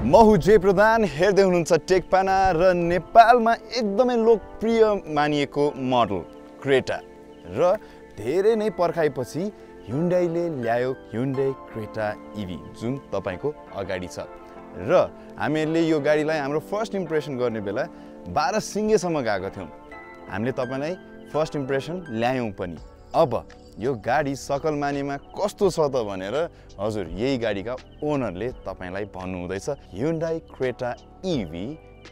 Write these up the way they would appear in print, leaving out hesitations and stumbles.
महु प्रधान हेर्दै हुनुहुन्छ टेकपाना र नेपालमा एकदमै लोकप्रिय मानिएको मोडल क्रेटा र धेरै नै पर्खाइपछि Hyundaiले ल्यायो Hyundai Creta EV जुन तपाईको अगाडि छ र हामीले यो गाडीलाई हाम्रो फर्स्ट इम्प्रेसन गर्ने बेला 12 सिंगेसम्म गएको थियौं। हामीले तपाईलाई फर्स्ट इम्प्रेसन ल्यायौं पनि। अब यो गाडी सकल मानेमा कस्तो छ त भनेर हजुर यही गाडीका ओनरले तपाईलाई भन्नु हुँदैछ Hyundai Creta EV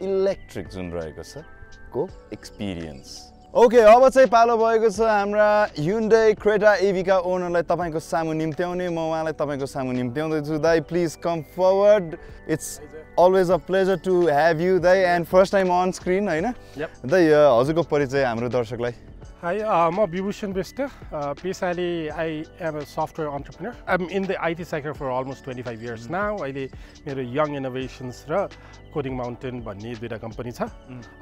इलेक्ट्रिक जुन रहेको छ को एक्सपिरियन्स। ओके, अब चाहिँ पालो भएको छ हाम्रा Hyundai Creta EV का ओनरलाई तपाईको सामु निम्त्याउने। म उहाँलाई तपाईको सामु निम्त्याउँदै छु। दाइ please com forward. It's always a pleasure to have you दाइ and first time on screen हैन? दाइ हजुरको परिचय हाम्रो दर्शकलाई। Hi, I'm Bibhushan Bista. Basically, I am a software entrepreneur. I'm in the IT sector for almost 25 years now. I have Young Innovations ra Coding Mountain bhanne duita company cha.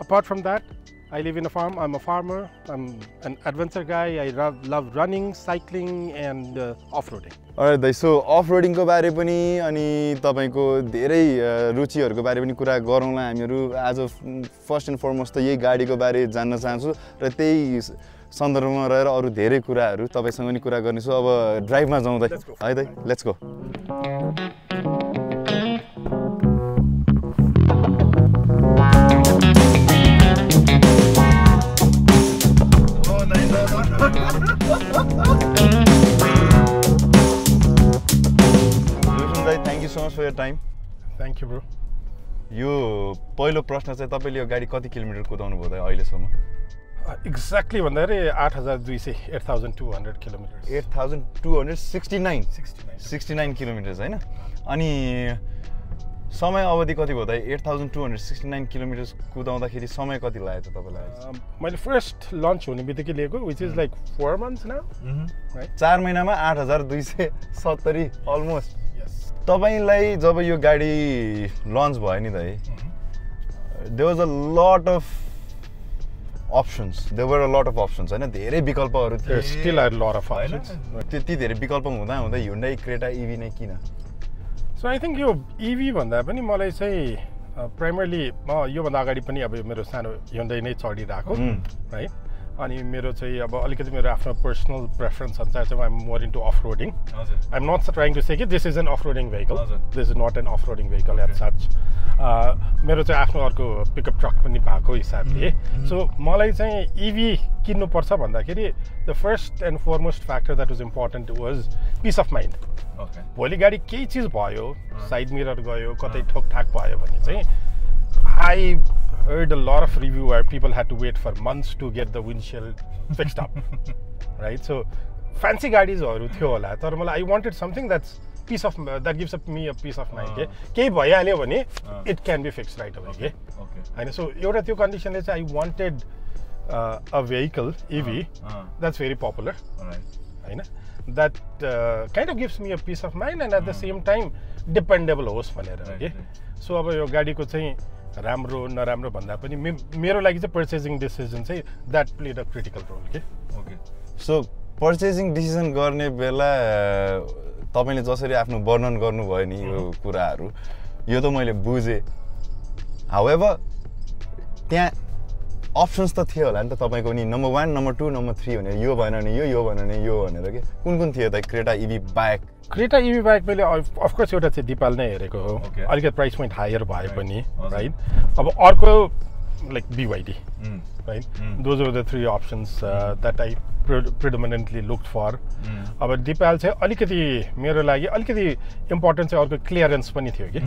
Apart from that, I live in a farm. I'm a farmer. I'm an adventure guy. I love running, cycling, and off-roading. Alright, so off-roading को बारे पनि अनि तपाईको धेरै रुचिहरुको बारे पनि कुरा गरौँला हामीहरु। आज फर्स्ट एन्ड फरमोस्ट त यही गाडीको बारे जान्न चाहन्छु र त्यही सन्दर्भमा रहेर अरु धेरै कुराहरु तपाईसँग नि कुरा गर्नेछु। अब ड्राइभमा जाउँ दाइ। है दाइ, let's go. Thank you so much for your time. Thank you, bro. यो पहिलो प्रश्न चाहिँ तपाईले यो गाडी कति किलोमिटर कुदाउनु भयो त अहिलेसम्म? Exactly भन्दाखेरि 8200 8200 किलोमिटर। 8269 69 किलोमिटर्स हैन? अनि समय अवधि कति भयो त? 8269 किलोमिटर्स कुदाउँदाखेरि समय कति लाग्यो त तपाईलाई? मैले फर्स्ट लन्च हुने बित्तिकै लिएको which is like 4 months now. Right? 4 महिनामा 8270 अलमोस्ट। तपाईलाई जब यो गाडी लन्च भयो नि दाइ, there was a lot of options. There were a lot of options हैन? धेरै विकल्पहरु थिए। There still are a lot of options. त्यति धेरै विकल्प हुँदा हुँदै Hyundai Creta EV नै किन? So I think यो EV भन्दा पनि मलाई चाहिँ primarily म यो भन्दा अगाडि पनि अब मेरो सानो Hyundai नै चढिराको, right? अनि मेरो चाहिँ अब अलिकति मेरो आफ्नो पर्सनल प्रेफरेन्स अनुसार चाहिँ I'm more into off-roading. I'm not trying to say that this is an off-roading vehicle. This is not an off-roading vehicle as such. मेरो चाहिँ आफ्नो अर्को पिकअप ट्रक पनि भएको हिसाबले, so मलाई चाहिँ EV किन्नु पर्छ भन्दाखेरि the first and foremost factor that was important was peace of mind. Okay. भोलि गाडी केही चीज भयो, साइड मिरर गयो, कतै ठोकठाक भयो भने चाहिँ I heard a lot of review where people had to wait for months to get the windshield fixed up. Right? So fancy गाडीज हरु थियो होला, तर मलाई I wanted something that gives me a peace of mind. केही भइहाल्यो भने it can be fixed right away. Okay. हैन? So एउटा त्यो कन्डिसनले चाहिँ I wanted a vehicle EV that's very popular. हैन? That kind of gives me a peace of mind and at the same time dependable होस् भनेर के. So अब यो गाडीको चाहिँ राम्रो नराम्रो भन्दा पनि मेरो लागि चाहिँ पर्चेजिङ डिसिजन चाहिँ that played a critical role के. ओके. सो पर्चेजिङ डिसिजन गर्ने बेला तपाईले जसरी आफ्नो वर्णन गर्नुभयो नि यो कुराहरु, यो त मैले बुझे। हाउएभर त्यहाँ अप्सन्स त थियो होला नि त तपाईको नि नम्बर 1 नम्बर 2 नम्बर 3 भनेर यो भएन नि यो भएन नि यो भनेर के कुन थियो त Creta EV bike? Creta EV bike मैले अफ कोर्स एउटा चाहिँ दिपाल नै हेरेको हो। अलिकति प्राइस पोइन्ट हायर भए पनि, राइट? अब अर्को like BYD, right? Those were the 3 options that I predominantly looked for. अब दिपाल चाहिँ अलिकति मेरो लागि अलिकति इम्पोर्टेन्ट चाहिँ अर्को क्लियरेन्स पनि थियो के,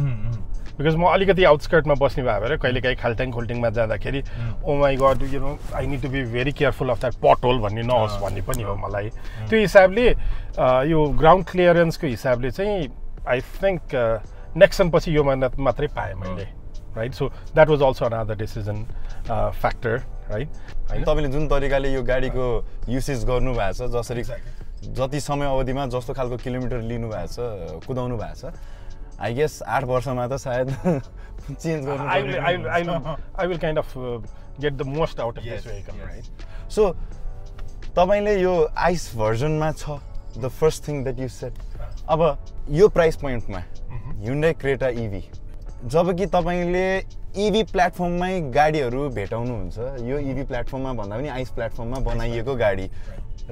बिकज म अलिकति आउटस्कर्टमा बस्ने भए भएर कहिलेकाहीँ खाल्टाङखुल्टिङमा जाँदाखेरि oh my god you know I need to be very careful of that pothole भन्ने नहोस् भन्ने पनि हो मलाई। त्यो हिसाबले यो ग्राउन्ड क्लियरेन्सको हिसाबले चाहिँ आई थिङ्क नेक्सन पछि यो मात्रै पाएँ मैले, right? So that was also another decision factor, right? तपाईले जुन तरिकाले यो गाडीको युसेज गर्नु भएको छ, जसरी जति समय अवधिमा जस्तो खालको किलोमिटर लिनु भएको छ, कुदाउनु भएको छ, I guess 8 वर्षमा त सायद चेन्ज गर्नु पर्यो। I will kind of get the most out of this vehicle, right? So तपाईले यो आइस भर्जनमा छ, the first thing that you said. अब यो प्राइस पोइन्टमा Hyundai Creta EV जब कि तपाईले इभी प्लेटफर्ममै गाडीहरू भेटाउनुहुन्छ यो इभी प्लेटफर्ममा भन्दा पनि आइस प्लेटफर्ममा बनाइएको गाडी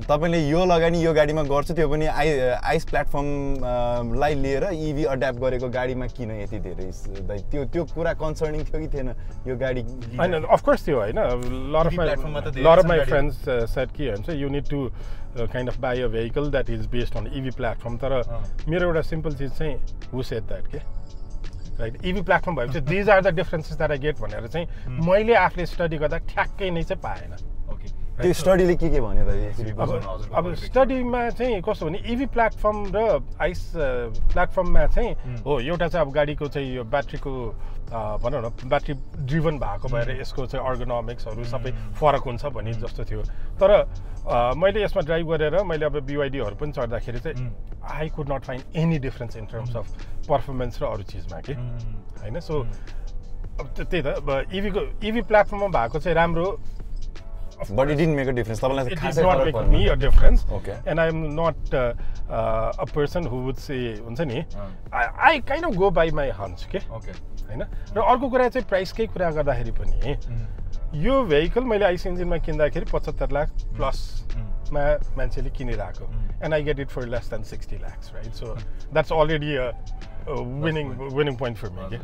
तपाईले यो लगानी यो गाडीमा गर्छ त्यो पनि आइस प्लेटफर्मलाई लिएर इभी अड्याप्ट गरेको गाडीमा किन यति धेरै त्यो कुरा कन्सर्निङ थियो कि थिएन यो गाडी हैन अफ कोर्स थियो हैन lot of my friends said कि हुन्छ you need to kind of buy a vehicle that is based on EV platform तर मेरो एउटा सिम्पल चीज चाहिँ who said that के right EV platform भएपछि these are the differences that I get भनेर चाहिँ मैले आफूले स्टडी गर्दा ठ्याक्कै नै चाहिँ पाएन त्यो स्टडीले के भन्यो त अब स्टडीमा चाहिँ कस्तो भने इभी प्लेटफर्म र आइस प्लेटफर्ममा चाहिँ हो एउटा चाहिँ अब गाडीको चाहिँ यो ब्याट्रीको भनौँ न ब्याट्री ड्रिभन भएको भएर यसको चाहिँ अर्गोनोमिक्सहरू सबै फरक हुन्छ भन्ने जस्तो थियो तर मैले यसमा ड्राइभ गरेर मैले अब BYD-हरू पनि चढ्दाखेरि चाहिँ I could not find any difference in terms of performance र अरू चिजमा के होइन सो त्यही त इभी प्लेटफर्ममा भएको चाहिँ राम्रो But it didn't make a difference. It did not make me a difference. Okay. And I'm not a person who would say, I kind of go by my hunch. Okay. होइन र अर्को कुरा चाहिँ प्राइसकै कुरा गर्दाखेरि पनि यो भेहिकल मैले आइस इन्जिनमा किन्दाखेरि 75 लाख प्लसमा मान्छेले किनिरहेको and I get it for less than 60 lakhs right so that's already a winning point for me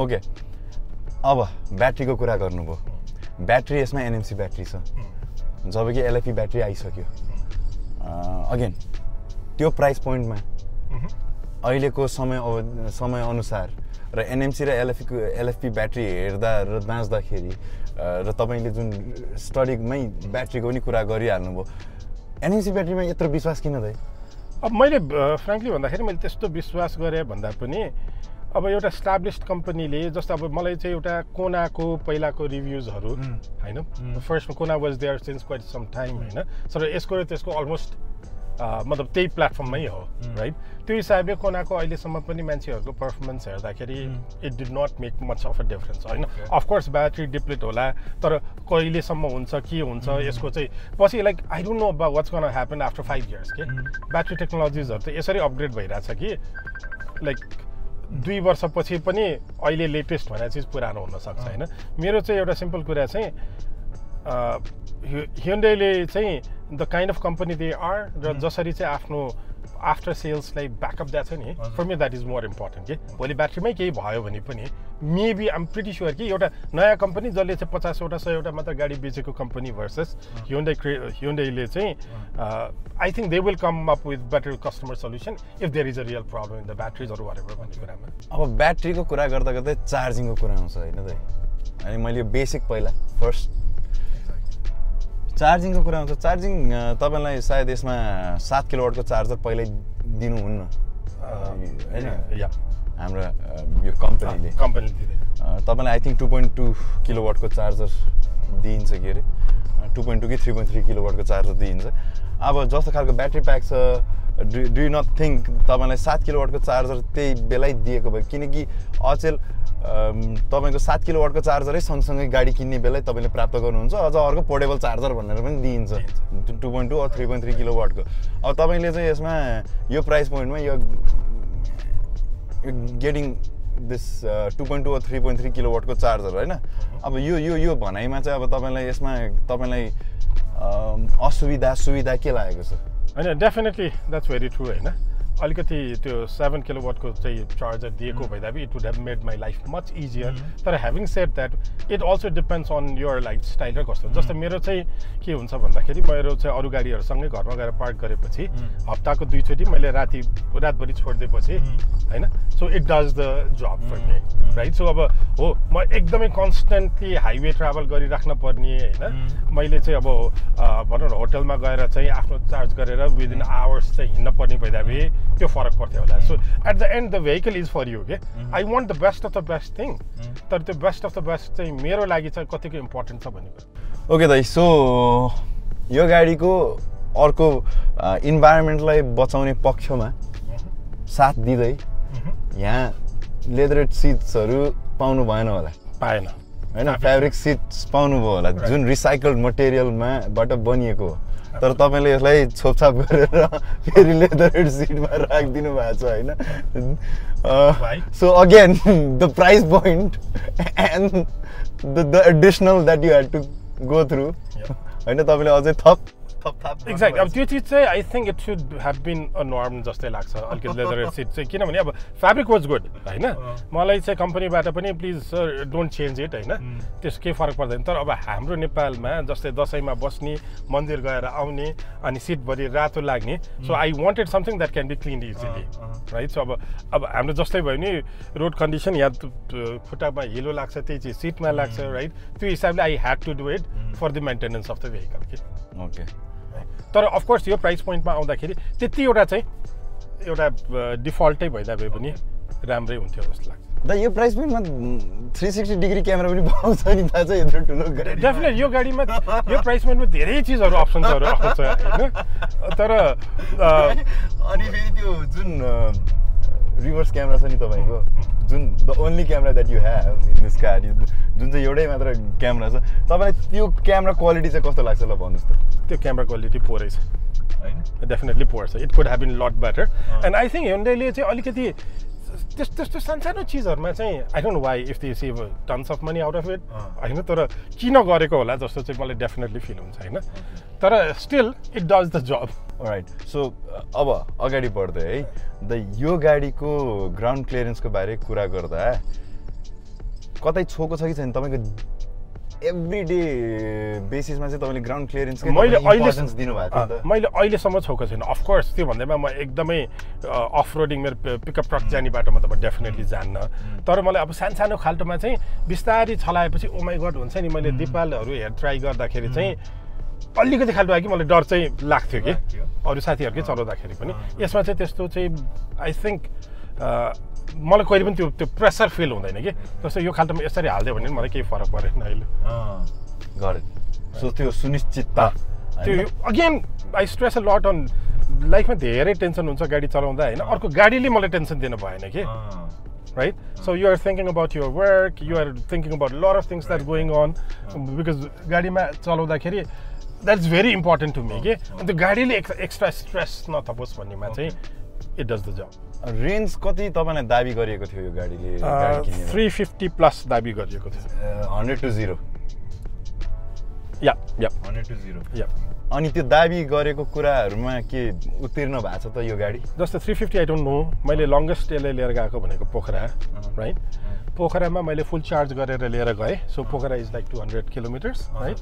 okay अब ब्याट्रीको कुरा गर्नुभयो ब्याट्री यसमा एनएमसी ब्याट्री छ जब कि एलएफपी ब्याट्री आइसक्यो अगेन त्यो प्राइस पोइन्टमा अहिलेको समय अनुसार र एनएमसी र एलएफपी ब्याट्री हेर्दा र बाँच्दाखेरि र तपाईँले जुन स्टडीमै ब्याट्रीको पनि कुरा गरिहाल्नुभयो एनएमसी ब्याट्रीमा यत्रो विश्वास किन दै अब मैले फ्रेङ्कली भन्दाखेरि मैले त्यस्तो विश्वास गरेँ भन्दा पनि अब एउटा एस्टाब्लिस्ड कम्पनीले जस्तो अब मलाई चाहिँ एउटा कोनाको पहिलाको रिभ्युजहरू होइन फर्स्टमा Kona was there since quite some time होइन तर यसको र त्यसको अलमोस्ट मतलब त्यही प्लेटफर्ममै हो राइट त्यो हिसाबले कोनाको अहिलेसम्म पनि मान्छेहरूको पर्फर्मेन्स हेर्दाखेरि it did not make much of a difference होइन अफकोर्स ब्याट्री डिप्लिट होला तर कहिलेसम्म हुन्छ के हुन्छ यसको चाहिँ पछि like I don't know about what's gonna happen after 5 years के ब्याट्री टेक्नोलोजिजहरू त यसरी अपग्रेड भइरहेछ कि लाइक 2 वर्षपछि पनि अहिले लेटेस्ट भनेर चिज पुरानो हुनसक्छ होइन मेरो चाहिँ एउटा सिम्पल कुरा चाहिँ Hyundaiले चाहिँ the kind of company they are र जसरी चाहिँ आफ्नो आफ्टर सेल्सलाई ब्याकअप दिएको छ नि for me that is more important कि भोलि ब्याट्रीमै केही भयो भने पनि मेबी आइम प्रिटी स्योर कि एउटा नयाँ कम्पनी जसले चाहिँ 50वटा 100वटा मात्र गाडी बेचेको कम्पनी भर्सेस Hyundaiले चाहिँ I think they will come up with better customer solution if there is a real problem in the batteries अरू भरेको भन्ने कुरामा अब ब्याट्रीको कुरा गर्दा गर्दै चार्जिङको कुरा आउँछ होइन त अनि मैले बेसिक पहिला फर्स्ट चार्जिङको कुरा आउँछ चार्जिङ तपाईँलाई सायद यसमा 7 किलोवाटको चार्जर पहिल्यै दिनुहुन्न होइन हाम्रो यो कम्पनीले तपाईँलाई आई थिङ्क 2.2 किलोवाटको चार्जर दिइन्छ के अरे 2.2 कि 3.3 किलोवाटको चार्जर दिइन्छ अब जस्तो खालको ब्याट्री प्याक छ डु यु नट थिङ्क तपाईँलाई 7 किलोवाटको चार्जर त्यही बेलै दिएको भयो किनकि अचेल तपाईँको 7 किलोवाटको चार्जरै सँगसँगै गाडी किन्ने बेलै तपाईँले प्राप्त गर्नुहुन्छ अझ अर्को पोर्टेबल चार्जर भनेर पनि दिइन्छ 2.2 or 3.3 किलोवाटको अब तपाईँले चाहिँ यसमा यो प्राइस पोइन्टमा यो गेटिङ दिस 2.2 or 3.3 किलोवाटको चार्जर होइन अब यो भनाइमा चाहिँ अब तपाईँलाई यसमा तपाईँलाई असुविधा सुविधा के लागेको छ होइन डेफिनेटली द्याट्स भेरी ट्रु होइन अलिकति त्यो 7 किलोवाटको चाहिँ चार्जर दिएको भइदा it would have made my life much easier तर having said that it also depends on your lifestyle र कस्तो जस्तो मेरो चाहिँ के हुन्छ भन्दाखेरि मेरो चाहिँ अरू गाडीहरूसँगै घरमा गएर पार्क गरेपछि हप्ताको 2 चोटि मैले रातभरि छोडिदिएपछि होइन so it does the job for me right so अब हो म एकदमै कन्सटेन्टली हाइवे ट्राभल गरिराख्न पर्ने होइन मैले चाहिँ अब भनौँ न होटलमा गएर चाहिँ आफ्नो चार्ज गरेर विदिन आवर्स चाहिँ हिँड्न पर्ने भइदा त्यो फरक पर्थ्यो होला so at the end the vehicle is for you के I want the best of the best thing तर त्यो बेस्ट अफ द बेस्ट चाहिँ मेरो लागि चाहिँ कतिको इम्पोर्टेन्ट छ भन्ने कुरा ओके दाइ सो यो गाडीको अर्को इन्भाइरोमेन्टलाई बचाउने पक्षमा साथ दिँदै यहाँ लेदरेड सिट्सहरू पाउनु भएन होला पाएन होइन फेब्रिक सिट्स पाउनुभयो होला जुन रिसाइकल्ड मटेरियलबाट बनिएको हो तर तपाईँले यसलाई छोपछाप गरेर फेरि लेदर सिटमा राखिदिनु भएको छ होइन so again the price point and the additional that you had to go through होइन तपाईँले अझै थप एक्ज्याक्ट अब त्यो चिज चाहिँ I think it should have been a norm जस्तै लाग्छ अलिकति लेदर सिट चाहिँ किनभने अब फेब्रिक वाज गुड होइन मलाई चाहिँ कम्पनीबाट पनि please sir don't change it होइन त्यस केही फरक पर्दैन तर अब हाम्रो नेपालमा जस्तै दसैँमा बस्ने मन्दिर गएर आउने अनि सिटभरि रातो लाग्ने so I wanted something that can be clean easily right so अब हाम्रो जस्तै भयो नि रोड कन्डिसन या खुट्टामा हिलो लाग्छ त्यही चिज सिटमा लाग्छ राइट त्यो हिसाबले I had to do it for the maintenance of the vehicle कि ओके तर अफकोर्स यो प्राइस पोइन्टमा आउँदाखेरि त्यति एउटा डिफल्टै भइदा भए पनि राम्रै हुन्थ्यो जस्तो लाग्छ दा यो प्राइस पोइन्टमा 360 डिग्री क्यामेरा पनि पाउँछ नि थाहा छ यत्रो ठुलो गाडी डेफिनेट यो गाडीमा यो प्राइस पोइन्टमा धेरै चिजहरू अप्सन्सहरू आउँछ होइन तर अनि फेरि त्यो जुन रिभर्स क्यामेरा छ नि तपाईँको जुन the only camera that you have in this car जुन चाहिँ एउटै मात्र क्यामेरा छ तपाईँलाई त्यो क्यामेरा क्वालिटी चाहिँ कस्तो लाग्छ ल भन्नुहोस् त त्यो क्यामेरा क्वालिटी पोरै छ होइन डेफिनेटली पोर छ it could have been lot better and I think Hyundaiले चाहिँ अलिकति त्यस्तो सानसानो चिजहरूमा चाहिँ I don't know why if they save tons of money out of it होइन तर किन गरेको होला जस्तो चाहिँ मलाई डेफिनेटली फिल हुन्छ होइन तर still it does the job right so अब अगाडि बढ्दै है यो गाडीको ग्राउन्ड क्लियरेन्सको बारे कुरा गर्दा कतै छोको छ कि छैन तपाईँको एभ्री डे बेसिसमा चाहिँ तपाईँले ग्राउन्ड क्लियरेन्सकै इम्पोर्टेन्स दिनुभएको थियो मैले अहिलेसम्म छोएको छैन अफकोर्स त्यो भन्दैमा म एकदमै अफ रोडिङ मेरो पिकअप ट्रक जाने बाटोमा त म डेफिनेटली जान्न तर मलाई अब सानो खाल्टोमा चाहिँ बिस्तारै छलाएपछि ओ माइ गड हुन्छ नि मैले दिपालहरू ट्राई गर्दाखेरि चाहिँ अलिकति खाल्टो आयो कि मलाई डर चाहिँ लाग्थ्यो कि अरू साथीहरूकै चलाउँदाखेरि पनि यसमा चाहिँ त्यस्तो चाहिँ आई थिङ्क मलाई कहिले पनि त्यो प्रेसर फिल हुँदैन कि जस्तो यो खाल्टोमा यसरी हालिदियो भने मलाई केही फरक परेन अहिले गरे सो त्यो सुनिश्चितता त्यो again I stress a lot on लाइफमा धेरै टेन्सन हुन्छ गाडी चलाउँदा होइन अर्को गाडीले मलाई टेन्सन दिनु भएन कि right? So you are thinking about your work, you are thinking about a lot of things that are going on because गाडीमा चलाउँदाखेरि that's very important to me के अन्त गाडीले एक्स्ट्रा स्ट्रेस नथपोस् भन्नेमा चाहिँ it does the job. Range कति तपाईलाई दाबी गरिएको थियो यो गाडीले 350 प्लस दाबी गरिएको थियो 100 to 0 या 100 to 0 या अनि त्यो दाबी गरेको कुराहरुमा के उत्तीर्ण भएको छ त यो गाडी जस्तो 350 आई डोन्ट नो मैले लंगेस्ट यसले लिएर गएको भनेको पोखरा राइट पोखरामा मैले फुल चार्ज गरेर लिएर गए so Pokhara is like 200 kilometres right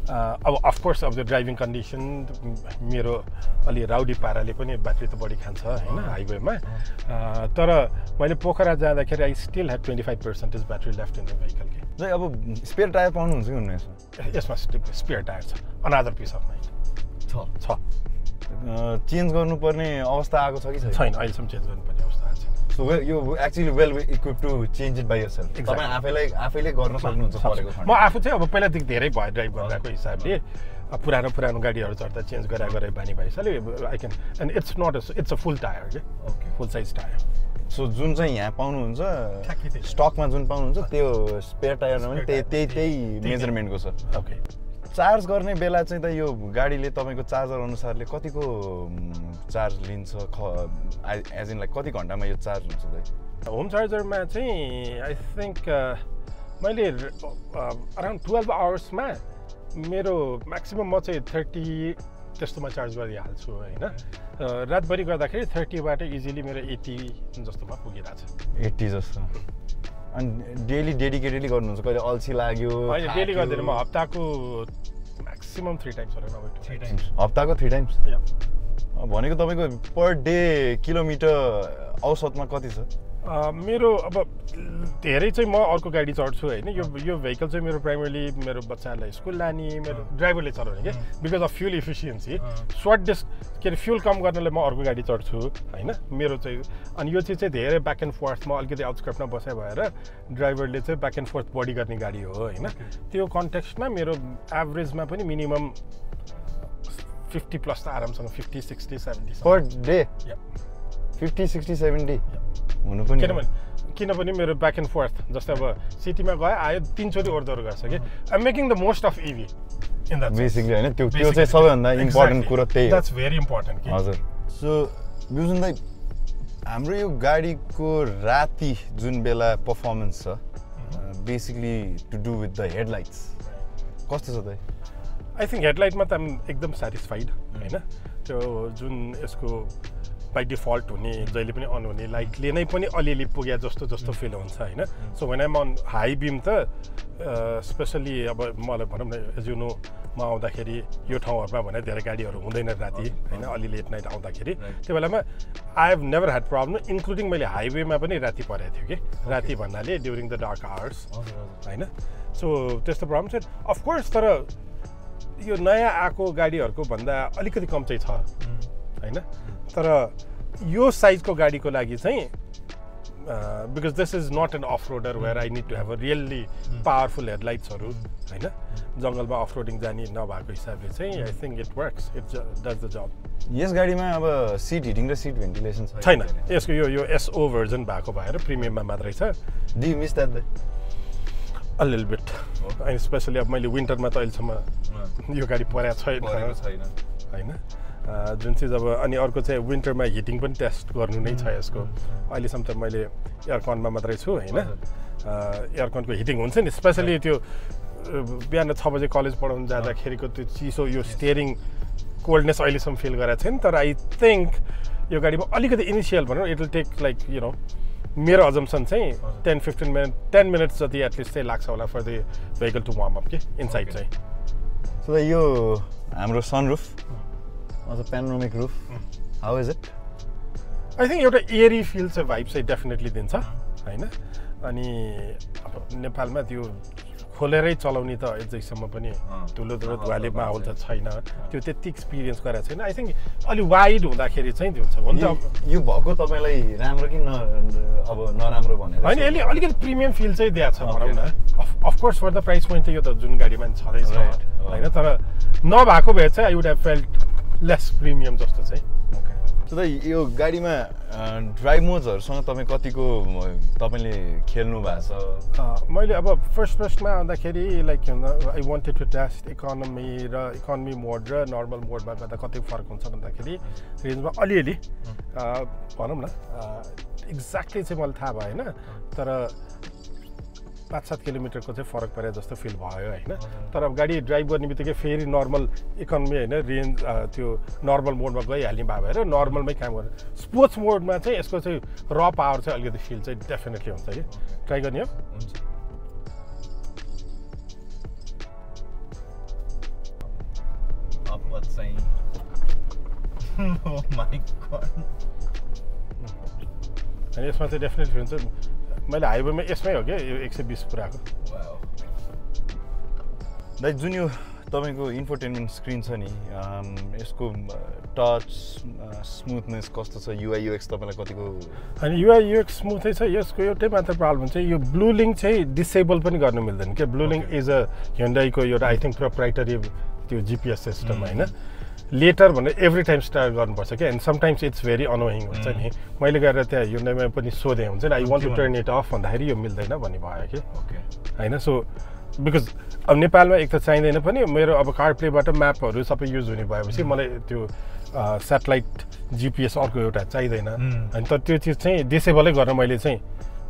अब अफ कोर्स अब द ड्राइभिङ कन्डिसन मेरो अलि राउडी पाराले पनि ब्याट्री त बढी खान्छ हैन हाइवेमा तर मैले पोखरा जाँदाखेरि I still have 25% battery left in the vehicle के जै अब स्पेयर टायर पाउनु हुन्छ कि हुन्न यसमा स्पेयर टायर छ अनदर पिस अफ माइन्ड छ चेन्ज गर्नुपर्ने अवस्था आएको छ कि छैन अहिलेसम्म चेन्ज गर्नुपर्ने अवस्था आएको छैन सो यो actually well equipped to change it by yourself तपाई आफैले गर्न सक्नुहुन्छ परेको छ म आफू चाहिँ अब पहिलादेखि धेरै भयो ड्राइभ गरेको हिसाबले पुरानो गाडीहरू चढ्दा चेन्ज गरे बानी भइसक्यो I can and it's a full tyre के ओके फुल साइज टायर सो जुन चाहिँ यहाँ पाउनुहुन्छ स्टकमा जुन पाउनुहुन्छ त्यो स्पेयर टायरमा पनि त्यही मेजरमेन्टको छ ओके चार्ज गर्ने बेला चाहिँ त यो गाडीले तपाईको चार्जर अनुसारले कतिको चार्ज लिन्छ एज इन लाइक कति घण्टामा यो चार्ज हुन्छ त होम चार्जरमा चाहिँ आई थिंक मैले अराउन्ड 12 आवर्समा मेरो म्याक्सिमम म चाहिँ 30 त्यस्तोमा चार्ज गरिहाल्छु हैन रातभरि गर्दाखेरि 30 बाट इजिली मेरो 80 जस्तोमा पुगिरहेछ 80 जस्तो अनि डेली डेडिकेटेडली गर्नुहुन्छ कहिले अल्छी लाग्यो हैन डेली गर्दैन म हप्ताको म्याक्सिमम 3 टाइम्स होला नभए 3 टाइम्स हप्ताको 3 टाइम्स भनेको तपाईको पर डे किलोमिटर औसतमा कति छ मेरो अब धेरै चाहिँ म अर्को गाडी चढ्छु हैन यो भेहिकल चाहिँ मेरो प्राइमरली मेरो बच्चालाई स्कुल लाने मेरो ड्राइभरले चलाउने के because of fuel efficiency short distance के फ्युल कम गर्नलाई म अर्को गाडी चढ्छु हैन मेरो चाहिँ अनि यो चाहिँ धेरै ब्याक एन्ड फोर्थमा अलिकति आउटस्कर्टमा बसे भएर ड्राइभरले चाहिँ ब्याक एन्ड फोर्थ बडी गर्ने गाडी हो हैन त्यो कन्टेक्स्टमा मेरो एभरेजमा पनि मिनिमम 50 प्लस त आरामसँग 50 60 70 पर डे 50 60 70 हुनु पनि किनभने मेरो ब्याक एन्ड फोर्थ जस्तै अब सिटीमा गए आयो 3 चोटि ओर्दोर गर्छ कि I am making the most of EV in that basically हैन त्यो चाहिँ सबैभन्दा इम्पोर्टेन्ट कुरा त्यही हो द्याट्स भेरी इम्पोर्टेन्ट हजुर सो बिभूषण दाइ हाम्रो यो गाडीको राति जुन बेला पर्फर्मेन्स छ basically to do with the headlights कस्तो छ त आई थिङ्क हेडलाइटमा त एकदम सेटिस्फाइड होइन त्यो जुन यसको बाई डिफल्ट हुने जहिले पनि अन हुने लाइटले नै पनि अलिअलि पुग्या जस्तो फिल हुन्छ होइन so when I'm on high beam त स्पेसली अब मलाई भनौँ न एज यु नो म आउँदाखेरि यो ठाउँहरूमा भने धेरै गाडीहरू हुँदैन राति होइन अलि लेट नाइट आउँदाखेरि त्यो बेलामा I have never had problem including मैले हाइवेमा पनि राति परेको थियो कि राति भन्नाले ड्युरिङ द डार्क आवर्स होइन सो त्यस्तो प्रब्लम चाहिँ अफकोर्स तर यो नयाँ आएको गाडीहरूको भन्दा अलिकति कम चाहिँ छ होइन तर यो साइजको गाडीको लागि चाहिँ because this is not an off roader where I need to have a really powerful हेडलाइट्सहरू होइन जङ्गलमा अफ रोडिङ जाने नभएको हिसाबले चाहिँ I think it works it does the job यस गाडीमा अब सिट हिटिङ र सिट भेन्टिलेसन छैन यसको यो एसओ भर्जन भएको भएर प्रिमियममा मात्रै छ do you miss that a little beet अनि स्पेसली अब मैले विन्टरमा त अहिलेसम्म यो गाडी परेको छैन होइन जुन चाहिँ अब अनि अर्को चाहिँ विन्टरमा हिटिङ पनि टेस्ट गर्नु नै छ यसको अहिलेसम्म त मैले एयरकनमा मात्रै छु होइन एयरकनको हिटिङ हुन्छ नि स्पेसली त्यो बिहान 6 बजे कलेज पढाउनु जाँदाखेरिको त्यो चिसो यो स्टियरिङ कोल्डनेस अहिलेसम्म फिल गरेको छैन तर आई थिङ्क यो गाडीमा अलिकति इनिसियल भनौँ it will take like you know मेरो अजम्सन चाहिँ 10 मिनट्स जति एटलिस्ट चाहिँ लाग्छ होला for the vehicle to warm up के इनसाइड चाहिँ सो यो हाम्रो sunroof also panoramic roof how is it I think एउटा एरी फिल चाहिँ भाइब चाहिँ डेफिनेटली दिन्छ होइन अनि अब नेपालमा त्यो खोलेरै चलाउने त अझैसम्म पनि ठुलो धुवाले माहौल त छैन त्यो त्यति एक्सपिरियन्स गरेको छैन आई थिङ्क अलि वाइड हुँदाखेरि चाहिँ त्यो हुन्छ हुन्छ यो भएको तपाईँलाई राम्रो कि अब नराम्रो भनेर होइन यसले अलिकति प्रिमियम फिल चाहिँ दिएको छ भनौँ न of course for the price point त यो त जुन गाडीमा पनि छँदैछ होइन तर नभएको भए चाहिँ I would have felt lace premium जस्तो चाहिँ सो त यो गाडीमा ड्राइभ मोड्सहरूसँग तपाईँ कतिको तपाईँले खेल्नु भएको छ मैले अब फर्स्टमा आउँदाखेरि like I wanted to test economy mode र नर्मल मोडमा गर्दा कति फरक हुन्छ भन्दाखेरि रेन्जमा अलिअलि भनौँ न एक्ज्याक्टली चाहिँ मलाई थाहा भएन तर 5-7 किलोमिटरको चाहिँ फरक परे जस्तो फिल भयो होइन तर अब गाडी ड्राइभ गर्ने बित्तिकै फेरि नर्मल इकोनोमी होइन रेन्ज त्यो नर्मल मोडमा गइहाल्ने भए भएर नर्मलमै काम गर्नु स्पोर्ट्स मोडमा चाहिँ यसको चाहिँ र पावर चाहिँ अलिकति फिल चाहिँ डेफिनेटली हुन्छ कि ट्राई गर्ने हो अनि यसमा चाहिँ डेफिनेटली हुन्छ मैले हाइवेमा यसमै हो क्या यो 120 पुराको दाइ जुन यो तपाईँको इन्फोटेनमेन्ट स्क्रिन छ नि यसको टच स्मुथनेस कस्तो छ युआई युएक्स तपाईँलाई कतिको अनि युआई युएक्स स्मुथै छ यसको एउटै मात्र प्रब्लम चाहिँ यो ब्लू लिङ्क चाहिँ डिसेबल पनि गर्नु मिल्दैन क्या ब्लू लिङ्क इज अ ह्युन्डाईको एउटा आई थिङ्क प्रोप्राइटरी त्यो जिपिएस सिस्टम होइन लेटर भनेर एभ्री टाइम स्टार्ट गर्नुपर्छ क्या and sometimes it's very annoying हुन्छ नि मैले गएर त्यहाँ युन्डाईमा पनि सोधेँ हुन्छ नि I want to turn it off भन्दाखेरि यो मिल्दैन भन्ने भयो कि होइन सो बिकज अब नेपालमा एक त चाहिँदैन पनि मेरो अब कार प्लेबाट म्यापहरू सबै युज हुने भएपछि मलाई त्यो सेटेलाइट जिपिएस अर्को एउटा चाहिँदैन अनि तर त्यो चिज चाहिँ डिसेबलै गर्न मैले चाहिँ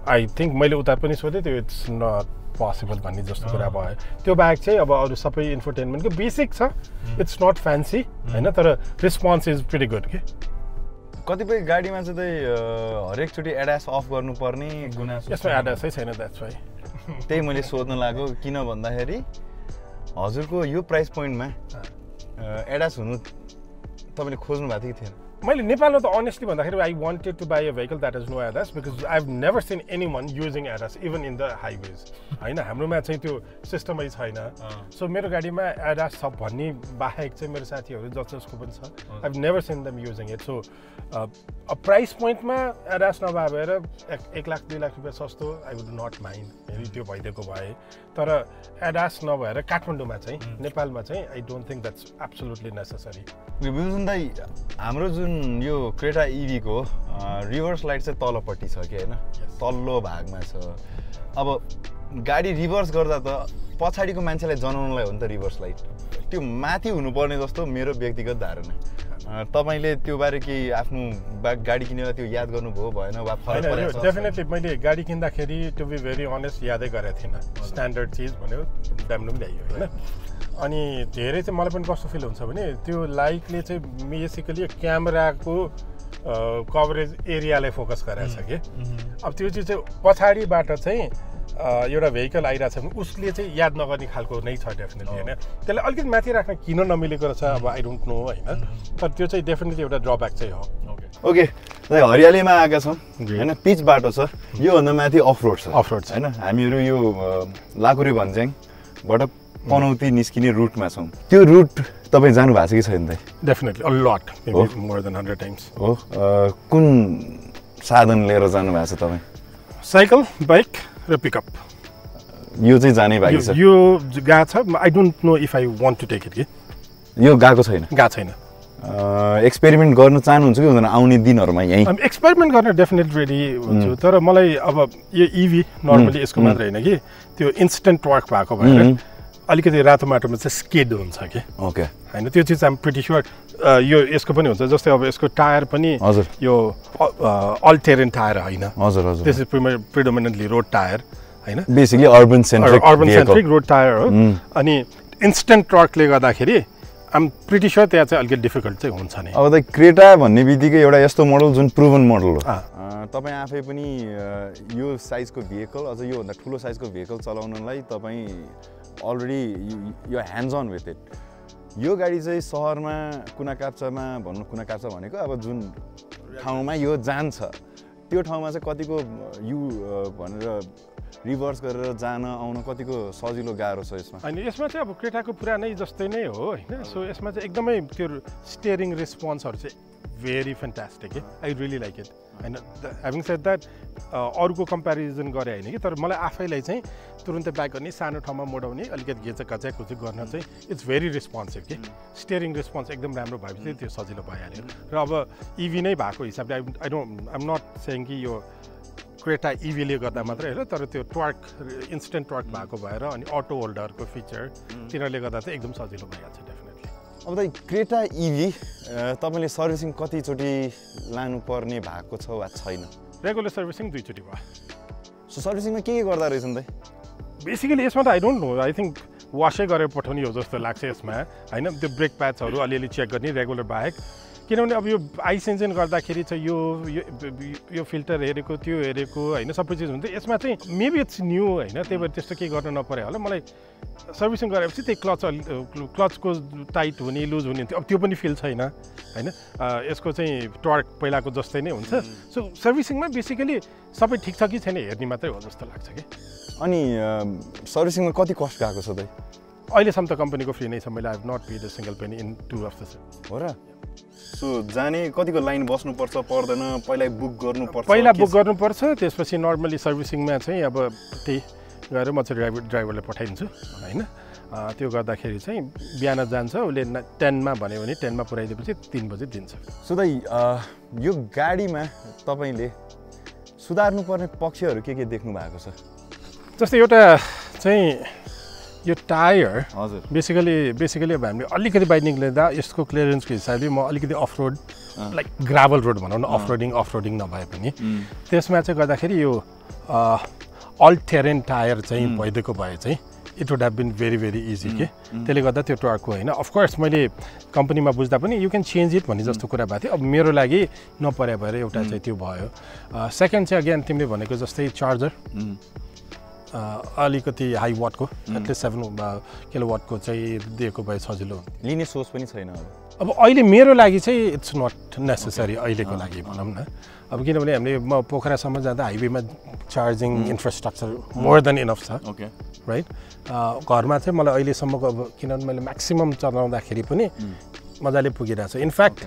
आई थिङ्क मैले उता पनि सोधेँ त्यो इट्स नट पोसिबल भन्ने जस्तो कुरा भयो त्यो बाहेक चाहिँ अब अरू सबै इन्फोटेनमेन्टको बेसिक छ इट्स नट फ्यान्सी होइन तर रिस्पोन्स इज प्रिटी गुड के कतिपय गाडीमा चाहिँ हरेकचोटि एडास अफ गर्नुपर्ने गुनासो यसमा एडासै छैन द्याट्स वाइ त्यही मैले सोध्न लाग्यो किन भन्दाखेरि हजुरको यो प्राइस पोइन्टमा एडास हुनु तपाईँले खोज्नु भएको थियो कि थिएन मैले नेपालमा त अनेस्टली भन्दाखेरि I wanted to buy a vehicle that is no ADAS because I have never seen any one using ADAS even in the highways होइन हाम्रोमा चाहिँ त्यो सिस्टमै छैन सो मेरो गाडीमा एडास छ भन्ने बाहेक चाहिँ मेरो साथीहरू जसको पनि छ I have never scene them using it so price पोइन्टमा एडास नभएर 1 लाख 2 लाख रुपियाँ सस्तो आई वुड नट माइन्ड यदि त्यो भइदिएको भए तर एडास नभएर काठमाडौँमा चाहिँ नेपालमा चाहिँ I don't think that's absolutely necessary Bibhushan दाइ हाम्रो जुन यो क्रेटा इभीको रिभर्स लाइट चाहिँ तलपट्टि छ कि होइन तल्लो भागमा छ अब गाडी रिभर्स गर्दा त पछाडिको मान्छेलाई जनाउनलाई हो नि त रिभर्स लाइट त्यो माथि हुनुपर्ने जस्तो मेरो व्यक्तिगत धारणा तपाईले त्यो बारे के आफ्नो गाडी किनेर त्यो याद गर्नुभयो भएन वा फरक परेछ डेफिनेटली मैले गाडी किन्दाखेरि टु बी भेरी अनेस्ट यादै गरेको थिइनँ स्ट्यान्डर्ड चिज भन्यो दामले पनि ल्याइयो होइन अनि धेरै चाहिँ मलाई पनि कस्तो फिल हुन्छ भने त्यो लाइटले चाहिँ बेसिकली क्यामेराको कभरेज एरियालाई फोकस गराएको छ कि अब त्यो चिज चाहिँ पछाडिबाट चाहिँ एउटा भेहिकल आइरहेको छ भने उसले चाहिँ याद नगर्ने खालको नै छ डेफिनेटली होइन त्यसलाई अलिकति माथि राख्न किन नमिलेको रहेछ अब आई डोन्ट नो होइन तर त्यो चाहिँ डेफिनेटली एउटा ड्रब्याक चाहिँ हो ओके हरियालीमा आएका छौँ होइन पिच बाटो छ योभन्दा माथि अफ रोड छ होइन हामीहरू यो लाकुरे भन्ज्याङबाट पनौती निस्किने रुटमा छौँ त्यो रुट तपाईँ जानु भएको छ कि छैन त definitely a lot maybe more than 100 times हो कुन साधन लिएर जानु भएको छ तपाईँ साइकल बाइक र पिकअप यो चाहिँ जाने बाइक छ यो गएको छ I don't know if I want to take it कि यो गएको छैन एक्सपेरिमेन्ट गर्न चाहनुहुन्छ कि हुँदैन आउने दिनहरूमा यहीँ एक्सपेरिमेन्ट गर्न डेफिनेट रेडी हुन्छु तर मलाई अब यो इभी नर्मली यसको मात्र होइन कि त्यो इन्स्टेन्ट वर्क भएको भएर अलिकति रातो माटोमा चाहिँ स्किड हुन्छ कि ओके होइन त्यो चिज आम प्रिटी स्योर यो यसको पनि हुन्छ जस्तै अब यसको टायर पनि यो अल टेरेन टायर होइन this is predominantly road tyre होइन basically urban centric road tyre हो अनि इन्स्टेन्ट टर्कले गर्दाखेरि आम प्रिटी स्योर त्यहाँ चाहिँ अलिकति डिफिकल्ट चाहिँ हुन्छ नि अब त क्रेटा भन्ने बित्तिकै एउटा यस्तो मोडल जुन प्रुभन मोडल हो तपाईँ आफै पनि यो साइजको भेहिकल अझ योभन्दा ठुलो साइजको भेहिकल चलाउनलाई तपाईँ अलरेडी यो ह्यान्ड्स अन विथ इट यो गाडी चाहिँ सहरमा कुनाकाप्चामा भन्नु कुनाकाप्चा भनेको अब जुन ठाउँमा यो जान्छ त्यो ठाउँमा चाहिँ कतिको भनेर रिभर्स गरेर जान आउन कतिको सजिलो गाह्रो छ यसमा होइन यसमा चाहिँ अब क्रेटाको पुरानै जस्तै नै हो होइन सो यसमा चाहिँ एकदमै त्यो स्टियरिङ रेस्पोन्सहरू चाहिँ very fantastic I really like it होइन ह्याभिङ सेड द्याट अरूको कम्पेरिजन गरे होइन कि तर मलाई आफैलाई चाहिँ तुरुन्तै ब्याक गर्ने सानो ठाउँमा मोडाउने अलिकति घच्याकुची गर्न चाहिँ इट्स भेरी रेस्पोन्सिभ कि स्टियरिङ रेस्पोन्स एकदम राम्रो भएपछि त्यो सजिलो भइहाल्यो र अब इभी नै भएको हिसाबले आइम नट सेङ कि यो क्रेटा इभीले गर्दा मात्रै होइन तर त्यो ट्वर्क इन्स्टेन्ट ट्वर्क भएको भएर अनि अटो होल्डरको फिचर तिनीहरूले गर्दा चाहिँ एकदम सजिलो भइहाल्छ डेफिनेटली अब त क्रेटा इभी तपाईँले सर्भिसिङ कतिचोटि लानुपर्ने भएको छ वा छैन रेगुलर सर्भिसिङ 2 चोटि भयो सो सर्भिसिङमा के गर्दा रहेछन् त बेसिकली यसमा त I don't know I think वासै गरेर पठाउने हो जस्तो लाग्छ यसमा होइन त्यो ब्रेक प्याड्सहरू अलिअलि चेक गर्ने रेगुलर बाहेक किनभने अब यो आइस इन्जिन गर्दाखेरि चाहिँ यो फिल्टर हेरेको त्यो हेरेको होइन सबै चिज हुन्छ यसमा चाहिँ मेबी इट्स न्यू होइन त्यही भएर त्यस्तो केही गर्न नपऱ्यो होला मलाई सर्भिसिङ गरेपछि त्यही क्लचको टाइट हुने लुज हुने अब त्यो पनि फिल छैन होइन यसको चाहिँ टर्क पहिलाको जस्तै नै हुन्छ सो सर्भिसिङमा बेसिकली सबै ठिक छ कि छैन हेर्ने मात्रै हो जस्तो लाग्छ कि अनि सर्भिसिङमा कति कस्ट गएको छ त अहिलेसम्म त कम्पनीको फ्री नै छ मैले I have not paid a single penny in 2 of the हो र सो जाने कतिको लाइन बस्नुपर्छ पर्दैन पहिला बुक गर्नुपर्छ त्यसपछि नर्मली सर्भिसिङमा चाहिँ अब त्यही गएर म चाहिँ ड्राइभरलाई पठाइदिन्छु होइन त्यो गर्दाखेरि चाहिँ बिहान जान्छ उसले 10 मा भन्यो भने 10 मा पुऱ्याइदिएपछि 3 बजे दिन्छ सो दाइ यो गाडीमा तपाईँले सुधार्नुपर्ने पक्षहरू के देख्नु भएको छ जस्तै एउटा चाहिँ यो टायर हजुर बेसिकली अब हामीले अलिकति बाहिर निक्लिँदा यसको क्लियरेन्सको हिसाबले म अलिकति off road like gravel road भनौँ न अफ रोडिङ नभए पनि त्यसमा चाहिँ गर्दाखेरि यो अल टेरेन टायर चाहिँ भइदिएको भए चाहिँ it would have been very very easy के त्यसले गर्दा त्यो टर्कको होइन अफकोर्स मैले कम्पनीमा बुझ्दा पनि यु क्यान चेन्ज इट भन्ने जस्तो कुरा भएको थियो अब मेरो लागि नपरे भएर एउटा चाहिँ त्यो भयो सेकेन्ड चाहिँ अगेन तिमीले भनेको जस्तै चार्जर अलिकति हाई वाटको एटलिस्ट 7 किलोवाटको चाहिँ दिएको भए सजिलो लिने सोच पनि छैन अब अहिले मेरो लागि चाहिँ इट्स नट नेसेसरी अहिलेको लागि भनौँ न अब किनभने हामीले म पोखरासम्म जाँदा हाइवेमा charging infrastructure more than enough छ ओके राइट घरमा चाहिँ मलाई अहिलेसम्मको अब किनभने मैले म्याक्सिमम चलाउँदाखेरि पनि मजाले पुगिरहेको छ इनफ्याक्ट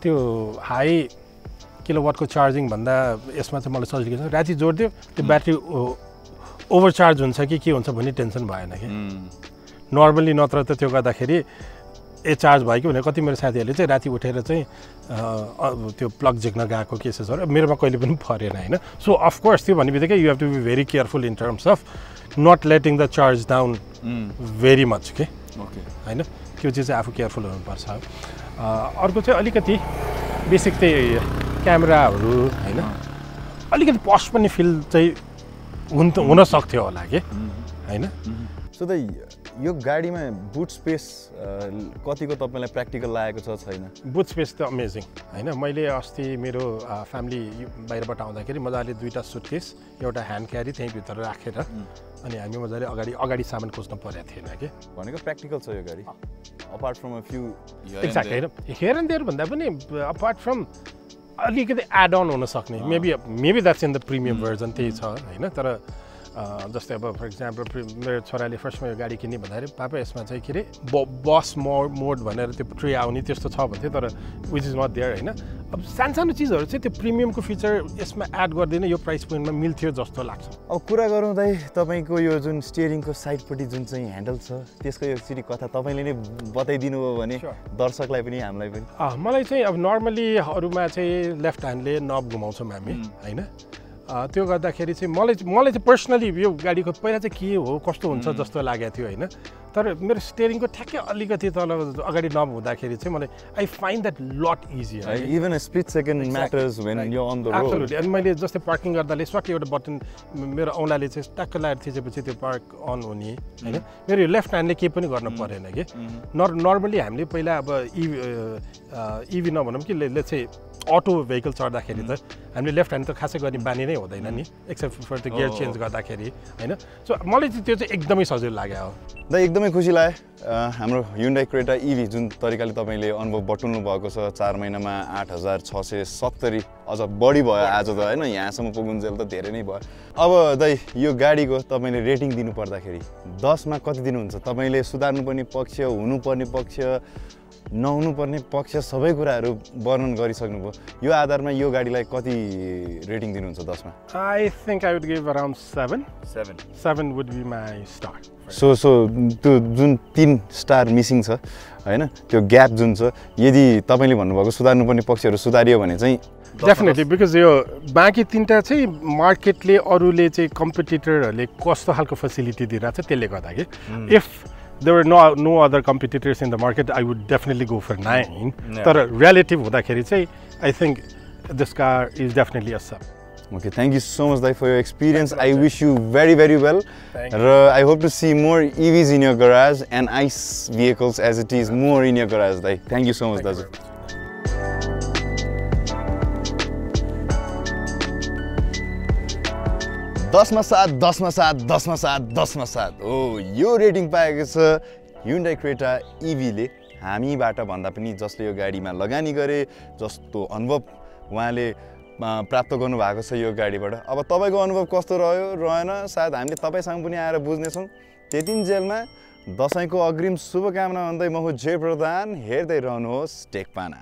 त्यो हाई किलोवाटको चार्जिङ भन्दा यसमा चाहिँ मलाई सजिलो छ राति जोडिदियो त्यो ब्याट्री ओभरचार्ज हुन्छ कि के हुन्छ भन्ने टेन्सन भएन कि नर्मली नत्र त त्यो गर्दाखेरि चार्ज भयो कि भने कति मेरो साथीहरूले चाहिँ राति उठेर चाहिँ त्यो प्लग झिक्न गएको केसेसहरू मेरोमा कहिले पनि परेन होइन सो अफकोर्स त्यो भन्ने बित्तिकै you have to be very careful in terms of not letting the charge down very much के होइन त्यो चिज चाहिँ आफू केयरफुल हुनुपर्छ अर्को चाहिँ अलिकति बेसिक त्यही क्यामेराहरू होइन अलिकति पस पनि फिल चाहिँ हुन सक्थ्यो होला कि होइन सो त यो गाडीमा बुट स्पेस कतिको तपाईँलाई प्र्याक्टिकल लागेको छ छैन बुट स्पेस त अमेजिङ होइन मैले अस्ति मेरो फ्यामिली बाहिरबाट आउँदाखेरि मजाले 2टा सुटकेस एउटा ह्यान्ड क्यारी त्यहीँभित्र राखेर अनि हामी मजाले अगाडि सामान खोज्नु परेको थिएन कि भनेको प्र्याक्टिकल छ यो गाडी apart from a few exact होइन हेयर एन्ड देयर भन्दा पनि अपार्ट फ्रम अलिकति एड अन हुन सक्ने maybe that's in the premium version त्यही छ होइन तर जस्तै अब फर इक्जाम्पल मेरो छोराले फर्स्टमा यो गाडी किन्ने भन्दाखेरि पापा यसमा चाहिँ के अरे बस मोड भनेर त्यो ट्रे आउने त्यस्तो छ भन्थ्यो तर विच इज नट देयर होइन अब सानो चिजहरू चाहिँ त्यो प्रिमियमको फिचर यसमा एड गर्दैन यो प्राइस पोइन्टमा मिल्थ्यो जस्तो लाग्छ अब कुरा गरौँ दाइ तपाईँको यो जुन स्टियरिङको साइडपट्टि जुन चाहिँ ह्यान्डल छ त्यसको एकचोटि कथा तपाईँले नै बताइदिनु भयो भने दर्शकलाई पनि हामीलाई पनि मलाई चाहिँ अब नर्मली अरूमा चाहिँ लेफ्ट ह्यान्डले नब घुमाउँछौँ हामी होइन त्यो गर्दाखेरि चाहिँ मलाई चाहिँ पर्सनली यो गाडीको पहिला चाहिँ के हो कस्तो हुन्छ जस्तो लागेको थियो होइन तर मेरो स्टियरिङको ठ्याक्कै अलिकति तल अगाडि नहुँदाखेरि चाहिँ मलाई I find that lot easy even a split second matters when you on the road absolutely अनि मैले जस्तै पार्किङ गर्दाले स्वाट एउटा बटन मेरो औँलाले चाहिँ टक्क लगाएर थिचेपछि त्यो पार्क अन हुने होइन मेरो यो लेफ्ट ह्यान्डले केही पनि गर्न परेन कि नर्मली हामीले पहिला अब इभी नभनौँ कि ले चाहिँ अटो भेहिकल चढ्दाखेरि त हामीले लेफ्ट ह्यान्ड त खासै गर्ने बानी नै हुँदैन नि except for the gear change गर्दाखेरि होइन सो मलाई चाहिँ त्यो चाहिँ एकदमै सजिलो लाग्यो हो दा एकदमै खुसी लाग्यो हाम्रो Hyundai Creta EV जुन तरिकाले तपाईँले अनुभव बटुल्नु भएको छ 4 महिनामा 8670 अझ बढी भयो आज त होइन यहाँसम्म पुगुन्जेल त धेरै नै भयो अब दाइ यो गाडीको तपाईँले रेटिङ दिनु पर्दाखेरि 10 मा कति दिनुहुन्छ तपाईँले सुधार्नुपर्ने पक्ष हुनुपर्ने पक्ष नहुनुपर्ने पक्ष सबै कुराहरू वर्णन गरिसक्नुभयो यो आधारमा यो गाडीलाई कति रेटिङ दिनुहुन्छ 10 मा I think I would give around 7 would be my star so त्यो जुन 3 स्टार मिसिङ छ हैन त्यो ग्याप जुन छ यदि तपाईले भन्नुभएको सुधार्नुपर्ने पक्षहरू सुधारियो भने चाहिँ डेफिनेटली बिकज यो बाँकी 3टा चाहिँ मार्केटले अरूले चाहिँ कम्पिटिटरहरूले कस्तो खालको फेसिलिटी दिइरहेछ त्यसले गर्दा कि if there were no other competitors in the market I would definitely go for 9 तर relative हुँदाखेरि चाहिँ I think this car is definitely a 7 Okay, thank you so much Dai for your experience. I wish you very well. I hope to see more EVs in your garage and ICE vehicles as it is more in your garage Dai. Thank you so much Daju. दसमा 7 हो यो rating पाएको छ Hyundai Creta EV ले हामीबाट भन्दा पनि जसले यो गाडीमा लगानी गरे जस्तो अनुभव उहाँले प्राप्त गर्नु भएको छ यो गाडीबाट अब तपाईको अनुभव कस्तो रह्यो रहेन सायद हामीले तपाईसँग पनि आएर बुझ्ने छौं त्यतिन्जेलमा दशैंको अग्रिम शुभकामना भन्दै म हो जय प्रधान हेर्दै रहनुहोस् टेक पाना